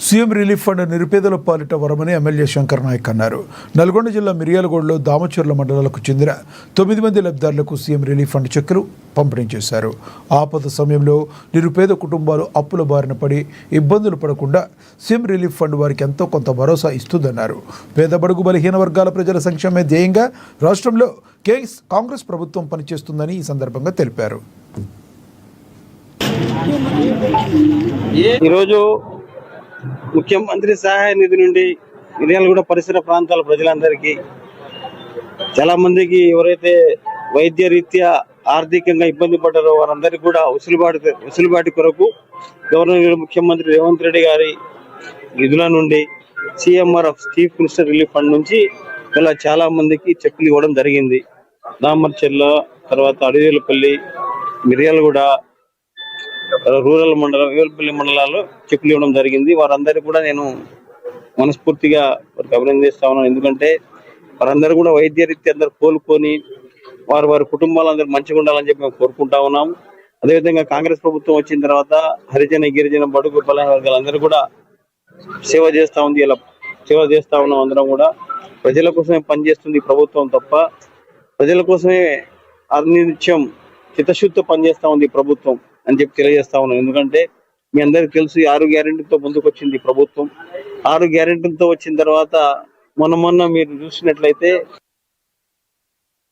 CM relief fund నిరుపేదల పాలిట వరమని MLA Shankar Naik అన్నారు. నల్గొండ జిల్లా మిర్యాలగూడలో దామచర్ల మండలాలకు చెందిన 9 మంది లబ్ధిదారులకు సీఎం రిలీఫ్ ఫండ్ చెక్కులు పంపిణీ చేశారు. ఆపద సమయంలో నిరుపేద కుటుంబాలు అప్పుల బారిన పడి ఇబ్బందులు పడకుండా సీఎం రిలీఫ్ ఫండ్ వారికి ఎంతో కొంత భరోసా ఇస్తుందన్నారు. పేద బడుగు బలహీన వర్గాల ప్రజల సంక్షేమే ధ్యేయంగా రాష్ట్రంలో కాంగ్రెస్ ప్రభుత్వం పనిచేస్తుందని ఈ సందర్భంగా తెలిపారు. ఈరోజు ముఖ్యమంత్రి సహాయ నిధి నుండి మిర్యాలగూడ పరిసర ప్రాంతాల ప్రజలందరికీ, చాలా మందికి ఎవరైతే వైద్య రీత్యా ఆర్థికంగా ఇబ్బంది పడ్డారో వారందరికీ కూడా వెసులుబాటు కొరకు గవర్నర్ ముఖ్యమంత్రి రేవంత్ రెడ్డి గారి నిధుల నుండి CMRF chief minister relief fund నుంచి ఇలా చాలా మందికి చెక్కులు ఇవ్వడం జరిగింది. దామర్చెర్ల, తర్వాత అడవిలపల్లి, మిర్యాలగూడ రూరల్ మండలం, వేల్పల్లి మండలాల్లో చెక్కులు ఇవ్వడం జరిగింది. వారందరూ కూడా నేను మనస్ఫూర్తిగా వారికి అభినందిస్తా ఉన్నాను. ఎందుకంటే వారందరూ కూడా వైద్య రీత్యా అందరూ కోలుకొని వారి కుటుంబాలందరూ మంచిగా ఉండాలని చెప్పి మేము కోరుకుంటా ఉన్నాం. అదేవిధంగా కాంగ్రెస్ ప్రభుత్వం వచ్చిన తర్వాత హరిజన, గిరిజన, బడుగు బలహీన వర్గాలందరూ కూడా సేవ చేస్తా ఉంది. ఇలా సేవ చేస్తా ఉన్నాం. అందరం కూడా ప్రజల కోసమే పనిచేస్తుంది ప్రభుత్వం తప్ప ప్రజల కోసమే అనిత్యం చిత్తశుద్ధితో పనిచేస్తా ఉంది ప్రభుత్వం అని చెప్పి తెలియజేస్తా ఉన్నాం. ఎందుకంటే మీ అందరికి తెలుసు, 6 గ్యారెంటీలతో ముందుకు వచ్చింది ప్రభుత్వం. 6 గ్యారెంటీలతో వచ్చిన తర్వాత మొన్న మీరు చూసినట్లయితే